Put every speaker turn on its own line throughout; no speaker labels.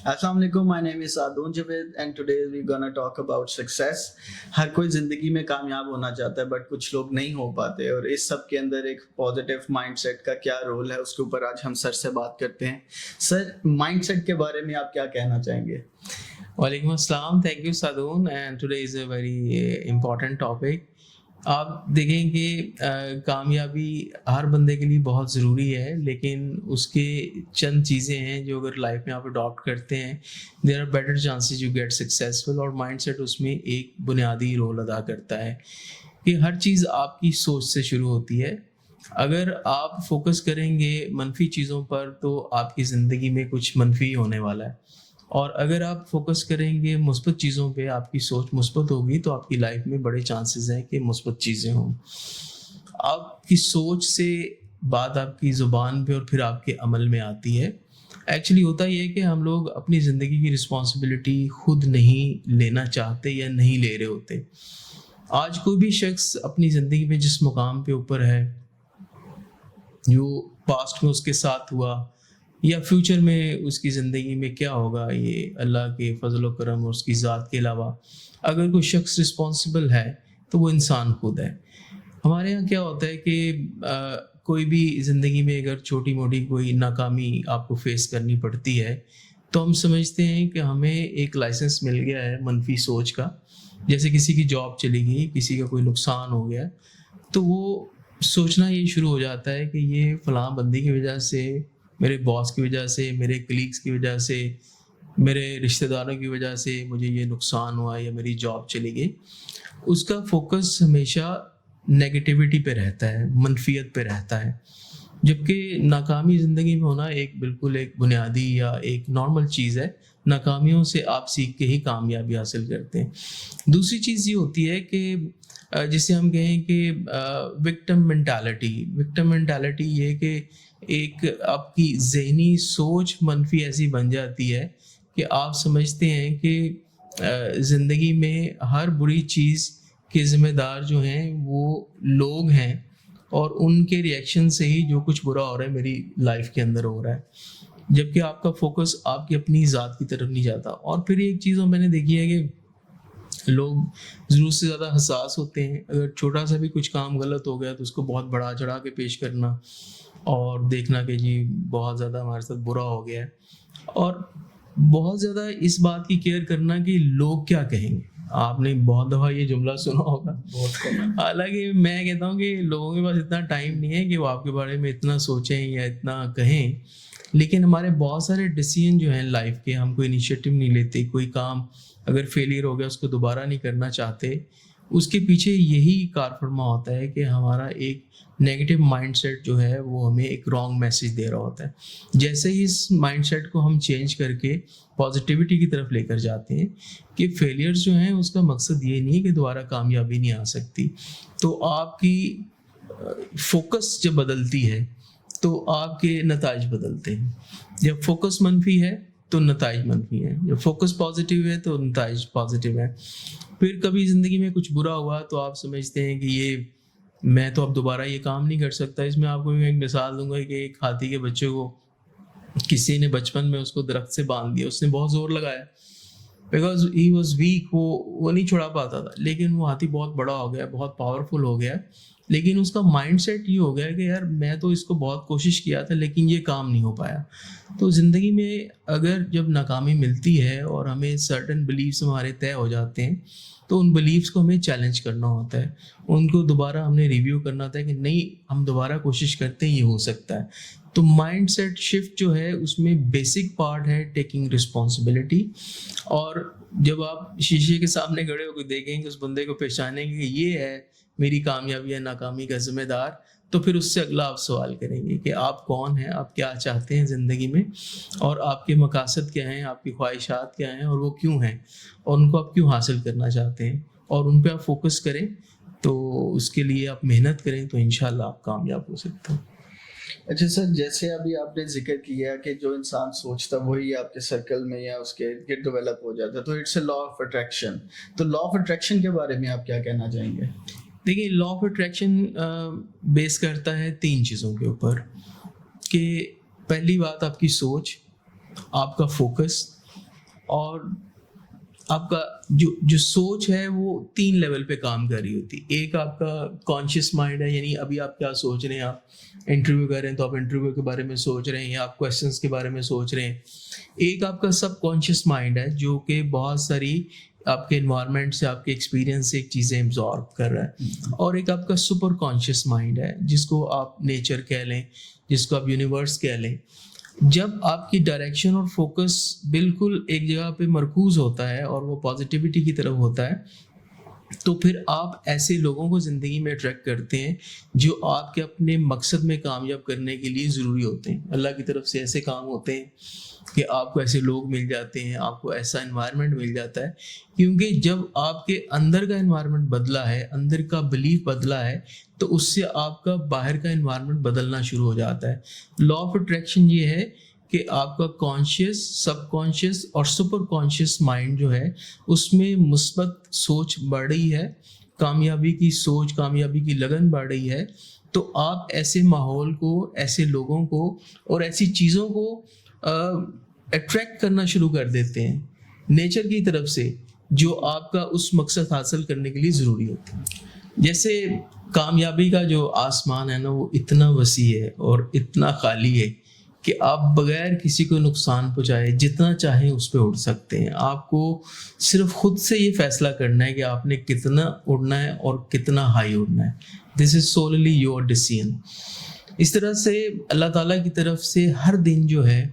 السلام علیکم, my name is Sadoon Javed and today we gonna talk about success. ہر کوئی زندگی میں کامیاب ہونا چاہتا ہے بٹ کچھ لوگ نہیں ہو پاتے, اور اس سب کے اندر ایک پازیٹیو مائنڈ سیٹ کا کیا رول ہے اس کے اوپر آج ہم سر سے بات کرتے ہیں. سر, مائنڈ سیٹ کے بارے میں آپ کیا کہنا چاہیں گے؟
وعلیکم السلام. Thank you Sadoon, and today is a very important topic. آپ دیکھیں کہ کامیابی ہر بندے کے لیے بہت ضروری ہے, لیکن اس کے چند چیزیں ہیں جو اگر لائف میں آپ اڈاپٹ کرتے ہیں, there are better chances you get successful. اور مائنڈ سیٹ اس میں ایک بنیادی رول ادا کرتا ہے کہ ہر چیز آپ کی سوچ سے شروع ہوتی ہے. اگر آپ فوکس کریں گے منفی چیزوں پر تو آپ کی زندگی میں کچھ منفی ہونے والا ہے, اور اگر آپ فوکس کریں گے مثبت چیزوں پہ, آپ کی سوچ مثبت ہوگی تو آپ کی لائف میں بڑے چانسز ہیں کہ مثبت چیزیں ہوں. آپ کی سوچ سے بات آپ کی زبان پہ اور پھر آپ کے عمل میں آتی ہے. ایکچولی ہوتا یہ ہے کہ ہم لوگ اپنی زندگی کی رسپانسبلٹی خود نہیں لینا چاہتے یا نہیں لے رہے ہوتے. آج کوئی بھی شخص اپنی زندگی میں جس مقام پہ اوپر ہے, جو پاسٹ میں اس کے ساتھ ہوا یا فیوچر میں اس کی زندگی میں کیا ہوگا, یہ اللہ کے فضل و کرم اور اس کی ذات کے علاوہ اگر کوئی شخص رسپانسبل ہے تو وہ انسان خود ہے. ہمارے یہاں کیا ہوتا ہے کہ کوئی بھی زندگی میں اگر چھوٹی موٹی کوئی ناکامی آپ کو فیس کرنی پڑتی ہے تو ہم سمجھتے ہیں کہ ہمیں ایک لائسنس مل گیا ہے منفی سوچ کا. جیسے کسی کی جاب چلی گئی, کسی کا کوئی نقصان ہو گیا, تو وہ سوچنا یہ شروع ہو جاتا ہے کہ یہ فلاں بندی کی وجہ سے, میرے باس کی وجہ سے, میرے کلیگس کی وجہ سے, میرے رشتہ داروں کی وجہ سے مجھے یہ نقصان ہوا یا میری جاب چلی گئی. اس کا فوکس ہمیشہ نیگیٹیوٹی پہ رہتا ہے, منفیت پہ رہتا ہے. جبکہ ناکامی زندگی میں ہونا ایک بالکل ایک بنیادی یا ایک نارمل چیز ہے. ناکامیوں سے آپ سیکھ کے ہی کامیابی حاصل کرتے ہیں. دوسری چیز یہ ہوتی ہے کہ جسے ہم کہیں کہ وکٹم مینٹالٹی یہ کہ ایک آپ کی ذہنی سوچ منفی ایسی بن جاتی ہے کہ آپ سمجھتے ہیں کہ زندگی میں ہر بری چیز کے ذمہ دار جو ہیں وہ لوگ ہیں, اور ان کے ریئیکشن سے ہی جو کچھ برا ہو رہا ہے میری لائف کے اندر ہو رہا ہے. جبکہ آپ کا فوکس آپ کی اپنی ذات کی طرف نہیں جاتا. اور پھر ایک چیز میں نے دیکھی ہے کہ لوگ ضرورت سے زیادہ حساس ہوتے ہیں. اگر چھوٹا سا بھی کچھ کام غلط ہو گیا تو اس کو بہت بڑا چڑھا کے پیش کرنا اور دیکھنا کہ جی بہت زیادہ ہمارے ساتھ برا ہو گیا ہے, اور بہت زیادہ اس بات کی کیئر کرنا کہ لوگ کیا کہیں گے. آپ نے بہت دفعہ یہ جملہ سنا ہوگا. حالانکہ میں کہتا ہوں کہ لوگوں کے پاس اتنا ٹائم نہیں ہے کہ وہ آپ کے بارے میں اتنا سوچیں یا اتنا کہیں, لیکن ہمارے بہت سارے ڈیسیژن جو ہیں لائف کے, ہم کوئی انیشیٹو نہیں لیتے. کوئی کام اگر فیلئر ہو گیا اس کو دوبارہ نہیں کرنا چاہتے. اس کے پیچھے یہی کار فرما ہوتا ہے کہ ہمارا ایک نیگیٹو مائنڈ سیٹ جو ہے وہ ہمیں ایک رانگ میسیج دے رہا ہوتا ہے. جیسے ہی اس مائنڈ سیٹ کو ہم چینج کر کے پازیٹیوٹی کی طرف لے کر جاتے ہیں کہ فیلئرز جو ہیں اس کا مقصد یہ نہیں کہ دوبارہ کامیابی نہیں آ سکتی, تو آپ کی فوکس جب بدلتی ہے تو آپ کے نتائج بدلتے ہیں. جب فوکس منفی ہے تو نتائج منفی ہیں, جب فوکس پازیٹیو ہے تو نتائج پازیٹیو ہے. پھر کبھی زندگی میں کچھ برا ہوا تو آپ سمجھتے ہیں کہ یہ میں تو اب دوبارہ یہ کام نہیں کر سکتا. اس میں آپ کو ایک مثال دوں گا کہ ایک ہاتھی کے بچے کو کسی نے بچپن میں اس کو درخت سے باندھ دیا. اس نے بہت زور لگایا بیکاز ہی واز ویک, وہ نہیں چھڑا پاتا تھا, لیکن وہ ہاتھی بہت بڑا ہو گیا, بہت پاورفل ہو گیا. لیکن اس کا مائنڈ سیٹ یہ ہو گیا کہ یار میں تو اس کو بہت کوشش کیا تھا لیکن یہ کام نہیں ہو پایا. تو زندگی میں اگر جب ناکامی ملتی ہے اور ہمیں سرٹن بلیفس ہمارے طے ہو جاتے ہیں تو ان بلیفس کو ہمیں چیلنج کرنا ہوتا ہے, ان کو دوبارہ ہم نے ریویو کرنا ہوتا ہے کہ نہیں ہم دوبارہ کوشش کرتے ہیں, یہ ہو سکتا ہے. تو مائنڈ سیٹ شفٹ جو ہے اس میں بیسک پارٹ ہے ٹیکنگ رسپانسبلٹی. اور جب آپ شیشے کے سامنے کھڑے ہو کے دیکھیں گے اس بندے کو پہچانیں گے کہ یہ ہے میری کامیابی یا ناکامی کا ذمہ دار, تو پھر اس سے اگلا آپ سوال کریں گے کہ آپ کون ہیں, آپ کیا چاہتے ہیں زندگی میں, اور آپ کے مقاصد کیا ہیں, آپ کی خواہشات کیا ہیں اور وہ کیوں ہیں, اور ان کو آپ کیوں حاصل کرنا چاہتے ہیں, اور ان پہ آپ فوکس کریں. تو اس کے لیے آپ محنت کریں تو انشاءاللہ آپ کامیاب ہو سکتے ہیں.
اچھا سر, جیسے ابھی آپ نے ذکر کیا کہ جو انسان سوچتا وہی آپ کے سرکل میں یا اس کے ارد ڈیولپ ہو جاتا ہے, تو it's a law of attraction. تو لا آف اٹریکشن کے بارے میں آپ کیا کہنا چاہیں گے؟
دیکھیے لا آف اٹریکشن بیس کرتا ہے 3 چیزوں کے اوپر کہ پہلی بات آپ کی سوچ, آپ کا فوکس اور آپ کا جو سوچ ہے وہ 3 لیول پہ کام کر رہی ہوتی ہے. ایک آپ کا کانشیس مائنڈ ہے, یعنی ابھی آپ کیا سوچ رہے ہیں, آپ انٹرویو کر رہے ہیں تو آپ انٹرویو کے بارے میں سوچ رہے ہیں یا آپ کویسچنس کے بارے میں سوچ رہے ہیں. ایک آپ کا سب کانشیس مائنڈ ہے جو کہ بہت ساری آپ کے انوائرمنٹ سے, آپ کے ایکسپیرینس سے ایک چیزیں ایبزارب کر رہا ہے. اور ایک آپ کا سپر کانشیس مائنڈ ہے جس کو آپ نیچر کہہ لیں, جس کو آپ یونیورس کہہ لیں. جب آپ کی ڈائریکشن اور فوکس بالکل ایک جگہ پہ مرکوز ہوتا ہے اور وہ پازیٹیوٹی کی طرف ہوتا ہے, تو پھر آپ ایسے لوگوں کو زندگی میں اٹریکٹ کرتے ہیں جو آپ کے اپنے مقصد میں کامیاب کرنے کے لیے ضروری ہوتے ہیں. اللہ کی طرف سے ایسے کام ہوتے ہیں کہ آپ کو ایسے لوگ مل جاتے ہیں, آپ کو ایسا انوائرمنٹ مل جاتا ہے, کیونکہ جب آپ کے اندر کا انوائرمنٹ بدلا ہے, اندر کا بلیف بدلا ہے, تو اس سے آپ کا باہر کا انوائرمنٹ بدلنا شروع ہو جاتا ہے. لا آف اٹریکشن یہ ہے کہ آپ کا کانشیس, سب کانشیس اور سپر کانشیس مائنڈ جو ہے اس میں مثبت سوچ بڑھ رہی ہے, کامیابی کی سوچ, کامیابی کی لگن بڑھ رہی ہے, تو آپ ایسے ماحول کو, ایسے لوگوں کو اور ایسی چیزوں کو اٹریکٹ کرنا شروع کر دیتے ہیں نیچر کی طرف سے, جو آپ کا اس مقصد حاصل کرنے کے لیے ضروری ہوتی ہے. جیسے کامیابی کا جو آسمان ہے نا, وہ اتنا وسیع ہے اور اتنا خالی ہے کہ آپ بغیر کسی کو نقصان پہنچائے جتنا چاہیں اس پہ اڑ سکتے ہیں. آپ کو صرف خود سے یہ فیصلہ کرنا ہے کہ آپ نے کتنا اڑنا ہے اور کتنا ہائی اڑنا ہے. دس از سوللی یور ڈیسیژن. اس طرح سے اللہ تعالیٰ کی طرف سے ہر دن جو ہے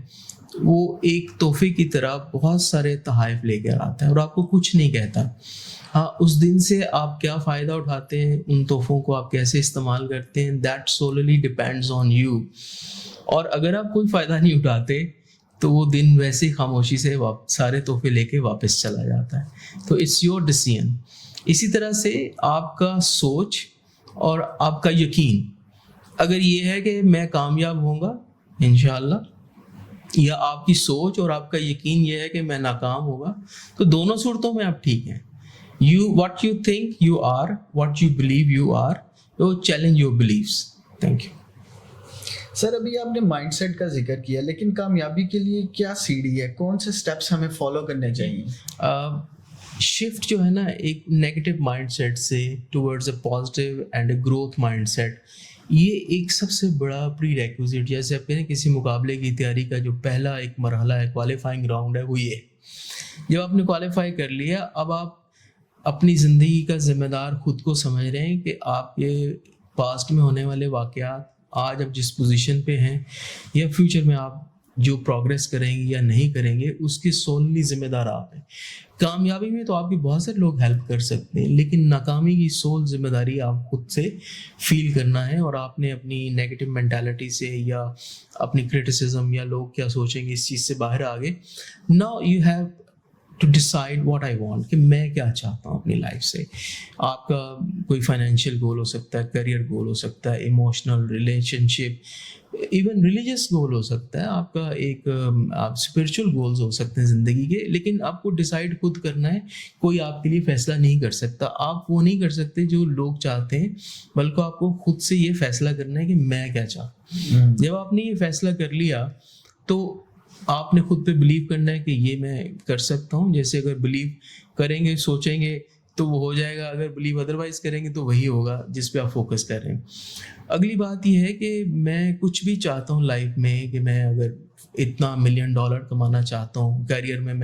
وہ ایک تحفے کی طرح بہت سارے تحائف لے کر آتا ہے اور آپ کو کچھ نہیں کہتا. ہاں, اس دن سے آپ کیا فائدہ اٹھاتے ہیں, ان تحفوں کو آپ کیسے استعمال کرتے ہیں, that solely depends on you. اور اگر آپ کوئی فائدہ نہیں اٹھاتے تو وہ دن ویسے ہی خاموشی سے سارے تحفے لے کے واپس چلا جاتا ہے. تو اٹس یور ڈیسیژن. اسی طرح سے آپ کا سوچ اور آپ کا یقین, اگر یہ ہے کہ میں کامیاب ہوں گا انشاءاللہ, یا آپ کی سوچ اور آپ کا یقین یہ ہے کہ میں ناکام ہوگا, تو دونوں صورتوں میں آپ ٹھیک ہیں. What you think you are, what you believe you are, you challenge your beliefs. Thank you.
سر, ابھی آپ نے مائنڈ سیٹ کا ذکر کیا, لیکن کامیابی کے لیے کیا سیڑھی ہے, کون سے سٹیپس ہمیں فالو کرنے چاہیے؟
شفٹ جو ہے نا ایک نیگیٹو مائنڈ سیٹ سے towards a positive and a growth mindset, یہ ایک سب سے بڑا پری ریکوزٹ. جیسے آپ کہیں کسی مقابلے کی تیاری کا جو پہلا ایک مرحلہ ہے, کوالیفائنگ راؤنڈ ہے, وہ یہ ہے. جب آپ نے کوالیفائی کر لیا, اب آپ اپنی زندگی کا ذمہ دار خود کو سمجھ رہے ہیں کہ آپ یہ پاسٹ میں ہونے والے واقعات, آج آپ جس پوزیشن پہ ہیں یا فیوچر میں آپ جو پروگریس کریں گے یا نہیں کریں گے, اس کی سوللی ذمہ دار آپ ہیں. کامیابی میں تو آپ کے بہت سے لوگ ہیلپ کر سکتے ہیں, لیکن ناکامی کی سول ذمہ داری آپ خود سے فیل کرنا ہے. اور آپ نے اپنی نیگیٹو مینٹالٹی سے یا اپنی کرٹیسزم یا لوگ کیا سوچیں گے اس چیز سے باہر آگے. Now you have to decide what I want, کہ میں کیا چاہتا ہوں اپنی لائف سے. آپ کا کوئی فائنینشیل گول ہو سکتا ہے, کریئر گول ہو سکتا ہے, ایموشنل, ریلیشن شپ, ایون ریلیجیس گول ہو سکتا ہے, آپ کا ایک آپ اسپرچل گولز ہو سکتے ہیں زندگی کے. لیکن آپ کو ڈیسائڈ خود کرنا ہے, کوئی آپ کے لیے فیصلہ نہیں کر سکتا. آپ وہ نہیں کر سکتے جو لوگ چاہتے ہیں, بلکہ آپ کو خود سے یہ فیصلہ کرنا ہے کہ میں کیا چاہتا ہوں. جب آپ نے یہ فیصلہ کر لیا تو آپ نے خود پہ بلیو کرنا ہے کہ یہ میں کر سکتا ہوں. جیسے اگر بلیو کریں گے, سوچیں گے تو وہ ہو جائے گا, اگر بلیو ادروائز کریں گے تو وہی ہوگا جس پہ آپ فوکس کر رہے ہیں. اگلی بات یہ ہے کہ میں کچھ بھی چاہتا ہوں لائف میں, کہ میں اگر اتنا $1 ملین کمانا چاہتا ہوں, کیریئر میں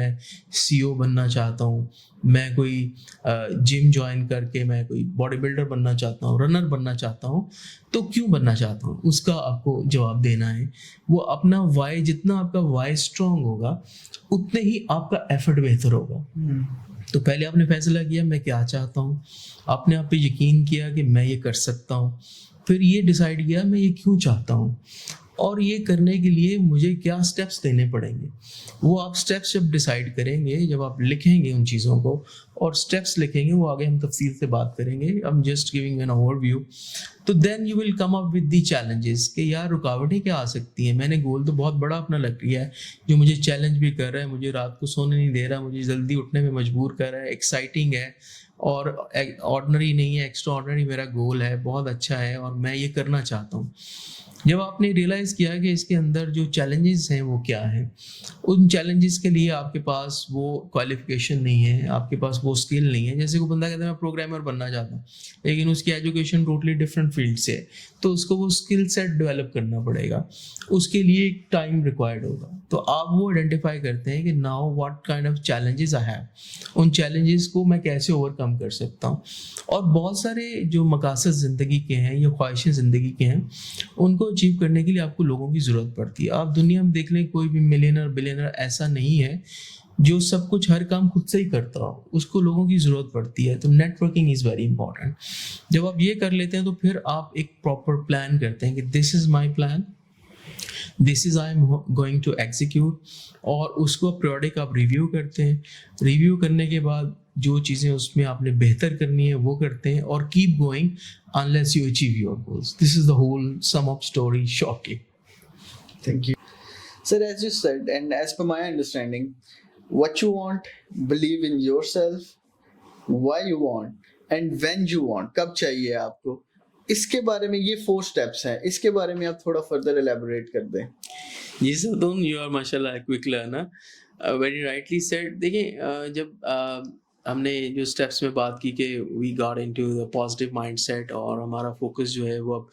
CEO بننا چاہتا ہوں, میں کوئی جم جوائن کر کے میں کوئی باڈی بلڈر بننا چاہتا ہوں, رنر بننا چاہتا ہوں, تو کیوں بننا چاہتا ہوں اس کا آپ کو جواب دینا ہے. وہ اپنا وائی, جتنا آپ کا وائی اسٹرانگ ہوگا اتنے ہی آپ کا ایفرٹ بہتر ہوگا. تو پہلے آپ نے فیصلہ کیا میں کیا چاہتا ہوں, آپ نے آپ پہ یقین کیا کہ میں یہ کر سکتا ہوں, پھر یہ ڈیسائیڈ کیا میں یہ کیوں چاہتا ہوں, اور یہ کرنے کے لیے مجھے کیا سٹیپس لینے پڑیں گے. وہ آپ سٹیپس جب ڈیسائیڈ کریں گے, جب آپ لکھیں گے ان چیزوں کو اور سٹیپس لکھیں گے, وہ آگے ہم تفصیل سے بات کریں گے, I'm just giving an overview. تو then you will come up with the challenges, کہ یار رکاوٹیں کیا آ سکتی ہیں. میں نے گول تو بہت بڑا اپنا لگ لیا ہے جو مجھے چیلنج بھی کر رہا ہے, مجھے رات کو سونے نہیں دے رہا, مجھے جلدی اٹھنے میں مجبور کر رہا ہے, ایکسائٹنگ ہے اور آرڈنری نہیں ہے, ایکسٹرا آرڈنری میرا گول ہے, بہت اچھا ہے اور میں یہ کرنا چاہتا ہوں. جب آپ نے ریئلائز کیا کہ اس کے اندر جو چیلنجز ہیں وہ کیا ہیں, ان چیلنجز کے لیے آپ کے پاس وہ کوالیفیکیشن نہیں ہے, آپ کے پاس وہ اسکل نہیں ہے. جیسے کوئی بندہ کہتا ہے میں پروگرامر بننا چاہتا ہوں لیکن اس کی ایجوکیشن ٹوٹلی ڈفرینٹ فیلڈ سے ہے, تو اس کو وہ اسکل سیٹ ڈیولپ کرنا پڑے گا, اس کے لیے ایک ٹائم ریکوائرڈ ہوگا. تو آپ وہ آئیڈینٹیفائی کرتے ہیں کہ now what kind of challenges I have, in challenges کو میں کیسے اوور کم کر سکتا ہوں. اور بہت سارے جو مقاصد زندگی کے ہیں یا خواہشیں زندگی کے ہیں, ان کو اچیو کرنے کے لیے آپ کو لوگوں کی ضرورت پڑتی ہے. آپ دنیا میں دیکھ لیں کوئی بھی ملینر بلینر ایسا نہیں ہے جو سب کچھ ہر کام خود سے ہی کرتا ہو, اس کو لوگوں کی ضرورت پڑتی ہے. تو networking is very important. جب آپ یہ کر لیتے ہیں تو پھر آپ ایک پراپر پلان کرتے ہیں کہ this is my plan, this is I am going to execute, اور اس کو پیریوڈک آپ ریویو کرتے ہیں. ریویو کرنے کے بعد جو چیزیں اس میں آپ نے بہتر کرنی ہے وہ کرتے ہیں, اور keep going unless you achieve your goals. This is the whole sum up story shortly.
Thank you. Sir, as you said, and as per my understanding, what you want, believe in yourself, why you want, and when you want, کب چاہیے آپ کو, اس کے بارے میں یہ 4 steps ہیں, اس کے بارے میں آپ تھوڑا further elaborate کر دیں.
جی سادون, یو آر ماشاء اللہ quick learner, very rightly said. دیکھیں جب ہم نے جو اسٹیپس میں بات کی کہ we got into the positive mindset, اور ہمارا فوکس جو ہے وہ اب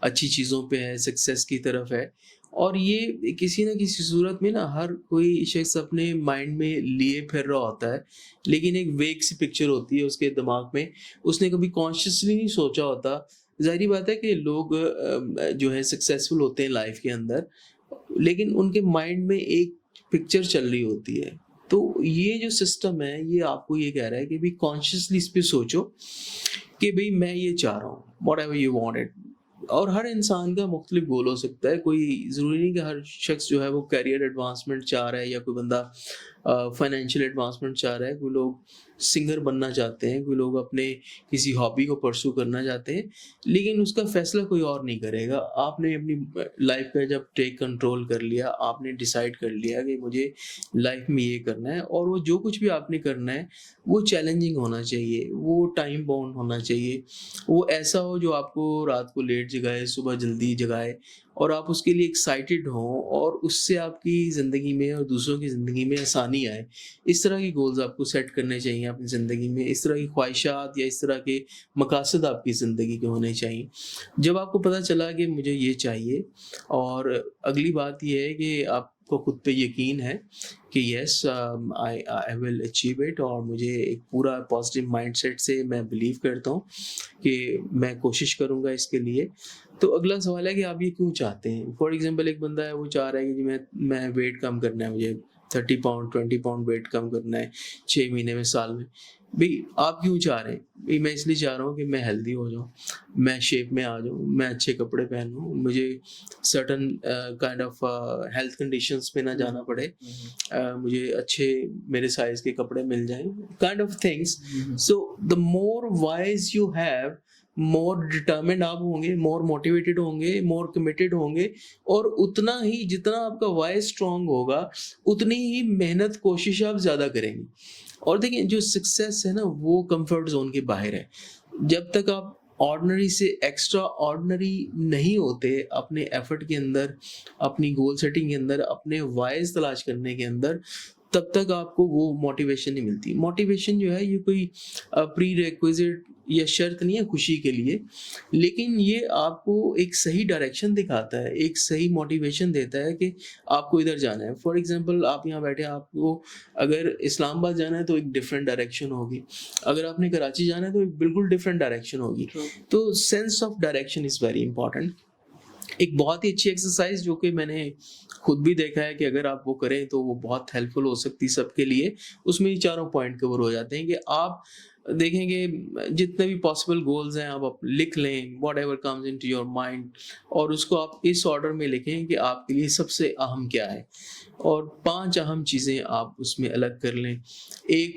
اچھی چیزوں پہ ہے, سکسیس کی طرف ہے, اور یہ کسی نہ کسی صورت میں نا ہر کوئی شخص اپنے مائنڈ میں لیے پھر رہا ہوتا ہے, لیکن ایک ویگ سی پکچر ہوتی ہے اس کے دماغ میں, اس نے کبھی کانشیسلی نہیں سوچا ہوتا. ظاہری بات ہے کہ لوگ جو ہے سکسیزفل ہوتے ہیں لائف کے اندر, لیکن ان کے مائنڈ میں ایک پکچر چل رہی ہوتی ہے. تو یہ جو سسٹم ہے یہ آپ کو یہ کہہ رہا ہے کہ بھی کانشیسلی اس پہ سوچو کہ بھئی میں یہ چاہ رہا ہوں, واٹ ایور یو وانٹ. اور ہر انسان کا مختلف گول ہو سکتا ہے, کوئی ضروری نہیں کہ ہر شخص جو ہے وہ کیریئر ایڈوانسمنٹ چاہ رہا ہے, یا کوئی بندہ فائنینشیل ایڈوانسمنٹ چاہ رہا ہے, کوئی لوگ سنگر بننا چاہتے ہیں, کوئی لوگ اپنے کسی ہابی کو پرسو کرنا چاہتے ہیں, لیکن اس کا فیصلہ کوئی اور نہیں کرے گا. آپ نے اپنی لائف کا جب ٹیک کنٹرول کر لیا, آپ نے ڈیسائیڈ کر لیا کہ مجھے لائف میں یہ کرنا ہے, اور وہ جو کچھ بھی آپ نے کرنا ہے وہ چیلنجنگ ہونا چاہیے, وہ ٹائم باؤنڈ ہونا چاہیے, وہ ایسا ہو جو آپ کو رات کو لیٹ جگائے, صبح جلدی جگائے, اور آپ اس کے لیے ایکسائٹیڈ ہوں, اور اس سے آپ کی زندگی میں اور دوسروں کی زندگی میں آسانی آئے. اس طرح کی گولز آپ کو سیٹ کرنے چاہیے اپنی زندگی میں, اس طرح کی خواہشات یا اس طرح کے مقاصد آپ کی زندگی کے ہونے چاہیے. جب آپ کو پتہ چلا کہ مجھے یہ چاہیے, اور اگلی بات یہ ہے کہ آپ کو خود پہ یقین ہے کہ یس آئی ول اچیو اٹ, اور مجھے ایک پورا پازیٹیو مائنڈ سیٹ سے میں بلیو کرتا ہوں کہ میں کوشش کروں گا اس کے لیے. تو اگلا سوال ہے کہ آپ یہ کیوں چاہتے ہیں. فار ایگزامپل ایک بندہ ہے وہ چاہ رہا ہے کہ جی میں ویٹ کم کرنا ہے, مجھے 30 پاؤنڈ 20 پاؤنڈ ویٹ کم کرنا ہے 6 مہینے میں, سال میں. بھئی آپ کیوں چاہ رہے ہیں؟ بھئی میں اس لیے چاہ رہا ہوں کہ میں ہیلدی ہو جاؤں, میں شیپ میں آ جاؤں, میں اچھے کپڑے پہنوں, مجھے certain kind of health conditions پہ نہ جانا پڑے, مجھے اچھے میرے سائز کے کپڑے مل جائیں, kind of things. So the more wise you have, more determined آپ ہوں گے, مور موٹیویٹیڈ ہوں گے, مور کمیٹیڈ ہوں گے, اور اتنا ہی جتنا آپ کا وائز اسٹرانگ ہوگا اتنی ہی محنت کوشش آپ زیادہ کریں گے. اور دیکھیں جو سکسیس ہے نا وہ کمفرٹ زون کے باہر ہے. جب تک آپ آرڈنری سے ایکسٹرا آرڈنری نہیں ہوتے اپنے ایفرٹ کے اندر, اپنی گول سیٹنگ کے اندر, اپنے وائز تلاش کرنے کے اندر, تب تک آپ کو وہ موٹیویشن نہیں ملتی. موٹیویشن جو ہے یہ کوئی پری ریکویزٹ یا شرط نہیں ہے خوشی کے لیے, لیکن یہ آپ کو ایک صحیح ڈائریکشن دکھاتا ہے, ایک صحیح موٹیویشن دیتا ہے کہ آپ کو ادھر جانا ہے. فار ایگزامپل آپ یہاں بیٹھے, آپ کو اگر اسلام آباد جانا ہے تو ایک ڈفرینٹ ڈائریکشن ہوگی, اگر آپ نے کراچی جانا ہے تو ایک بالکل ڈفرینٹ ڈائریکشن ہوگی. تو sense of direction is very important. ایک بہت ہی اچھی ایکسرسائز جو کہ میں نے خود بھی دیکھا ہے کہ اگر آپ وہ کریں تو وہ بہت ہیلپ فل ہو سکتی سب کے لیے. اس میں یہ 4 پوائنٹ کور ہو جاتے ہیں کہ آپ دیکھیں گے جتنے بھی پاسبل گولز ہیں آپ لکھ لیں, whatever comes into your mind, اور اس کو آپ اس آرڈر میں لکھیں کہ آپ کے لیے سب سے اہم کیا ہے, اور 5 اہم چیزیں آپ اس میں الگ کر لیں. ایک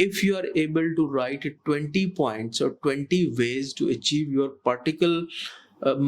If you are able to write 20 points or 20 ways to achieve your particular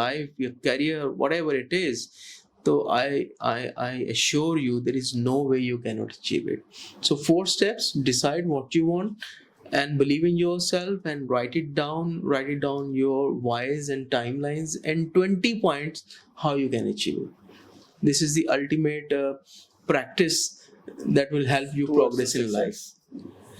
life, your career, whatever it is, so I assure you there is no way you cannot achieve it. So 4 steps: decide what you want and believe in yourself and write it down your whys and timelines, and 20 points how you can achieve it. This is the ultimate practice that will help you progress in life.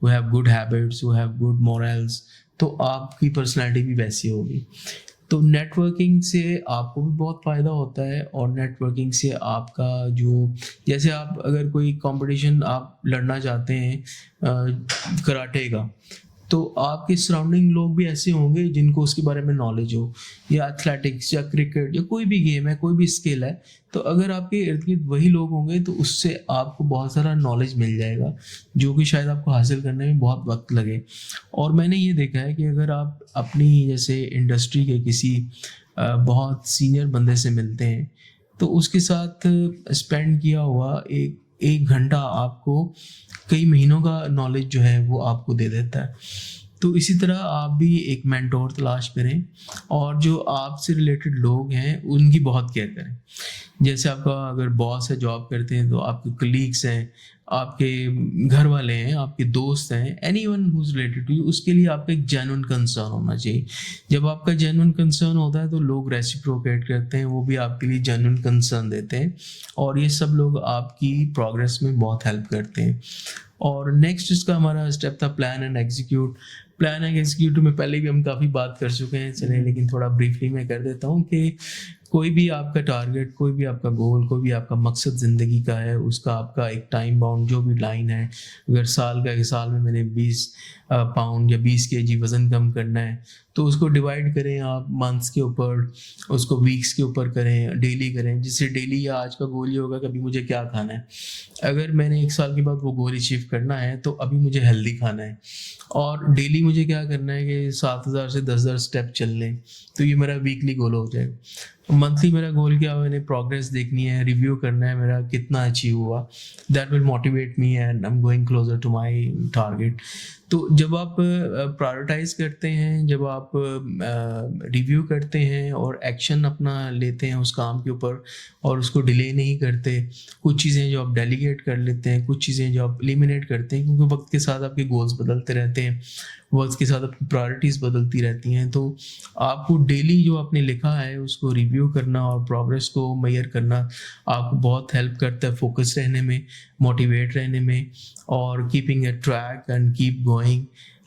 who have good habits, who have good morals, تو آپ کی personality بھی ویسی ہوگی. تو net working سے آپ کو بھی بہت فائدہ ہوتا ہے, اور نیٹ ورکنگ سے آپ کا جو, جیسے آپ اگر کوئی کمپٹیشن آپ لڑنا چاہتے ہیں کراٹے کا, تو آپ کے سراؤنڈنگ لوگ بھی ایسے ہوں گے جن کو اس کے بارے میں نالج ہو, یا ایتھلیٹکس یا کرکٹ یا کوئی بھی گیم ہے, کوئی بھی اسکل ہے, تو اگر آپ کے ارد گرد وہی لوگ ہوں گے تو اس سے آپ کو بہت سارا نالج مل جائے گا, جو کہ شاید آپ کو حاصل کرنے میں بہت وقت لگے. اور میں نے یہ دیکھا ہے کہ اگر آپ اپنی جیسے انڈسٹری کے کسی بہت سینئر بندے سے ملتے ہیں, تو اس کے ساتھ اسپینڈ کیا ہوا ایک گھنٹہ آپ کو کئی مہینوں کا نالج جو ہے وہ آپ کو دے دیتا ہے. تو اسی طرح آپ بھی ایک مینٹور تلاش کریں, اور جو آپ سے ریلیٹڈ لوگ ہیں ان کی بہت کیئر کریں. جیسے آپ کا اگر باس ہے, جاب کرتے ہیں, تو آپ کے کلیگس ہیں, آپ کے گھر والے ہیں, آپ کے دوست ہیں, anyone who's related to you, اس کے لیے آپ کا ایک جینوئن کنسرن ہونا چاہیے. جب آپ کا جینوئن کنسرن ہوتا ہے تو لوگ ریسیپروکیٹ کرتے ہیں, وہ بھی آپ کے لیے جینوئن کنسرن دیتے ہیں, اور یہ سب لوگ آپ کی پروگرس میں بہت ہیلپ کرتے ہیں. اور نیکسٹ اس کا ہمارا اسٹیپ تھا plan and execute. Plan and execute میں پہلے بھی ہم کافی بات کر چکے ہیں, چلیں لیکن تھوڑا بریفلی میں کر دیتا ہوں کہ کوئی بھی آپ کا ٹارگیٹ, کوئی بھی آپ کا گول, کوئی بھی آپ کا مقصد زندگی کا ہے, اس کا آپ کا ایک ٹائم باؤنڈ جو بھی لائن ہے. اگر سال کا, ایک سال میں نے 20 پاؤنڈ یا 20 kg وزن کم کرنا ہے, تو اس کو ڈیوائڈ کریں آپ منتھس کے اوپر, اس کو ویکس کے اوپر کریں, ڈیلی کریں, جس سے ڈیلی یا آج کا گول یہ ہوگا کہ ابھی مجھے کیا کھانا ہے. اگر میں نے 1 سال کے بعد وہ گول اچیو کرنا ہے تو ابھی مجھے ہیلدی کھانا ہے, اور ڈیلی مجھے کیا کرنا ہے کہ 7000 سے 10,000 اسٹیپ چل لیں, تو یہ میرا ویکلی گول ہو جائے گا. منتھلی میرا گول کیا ہوا, میں نے پروگرس دیکھنی ہے, ریویو کرنا ہے میرا کتنا اچیو ہوا. That will motivate me and I am going closer to my target. تو جب آپ پرائورٹائز کرتے ہیں, جب آپ ریویو کرتے ہیں اور ایکشن اپنا لیتے ہیں اس کام کے اوپر, اور اس کو ڈیلے نہیں کرتے, کچھ چیزیں جو آپ ڈیلیگیٹ کر لیتے ہیں, کچھ چیزیں جو آپ ایلیمینیٹ کرتے ہیں, کیونکہ وقت کے ساتھ آپ کے گولز بدلتے رہتے ہیں, وقت کے ساتھ آپ کی پرائورٹیز بدلتی رہتی ہیں. تو آپ کو ڈیلی جو آپ نے لکھا ہے اس کو ریویو کرنا اور پروگرس کو میئر کرنا آپ کو بہت ہیلپ کرتا ہے فوکس رہنے میں, موٹیویٹ رہنے میں, اور keeping a track and keep going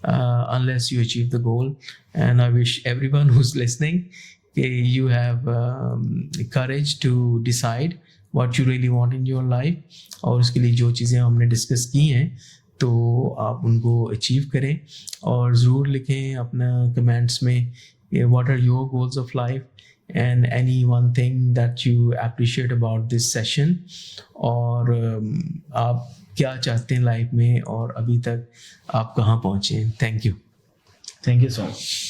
unless you achieve the goal. And I wish everyone who's listening you have courage to decide what you really want in your life, اور اس کے لیے جو چیزیں ہم نے ڈسکس کی ہیں تو آپ ان کو اچیو کریں, اور ضرور لکھیں اپنا کمنٹس میں what are your goals of life and any one thing that you appreciate about this session, اور آپ کیا چاہتے ہیں لائف میں, اور ابھی تک آپ کہاں پہنچے ہیں. Thank you
so much.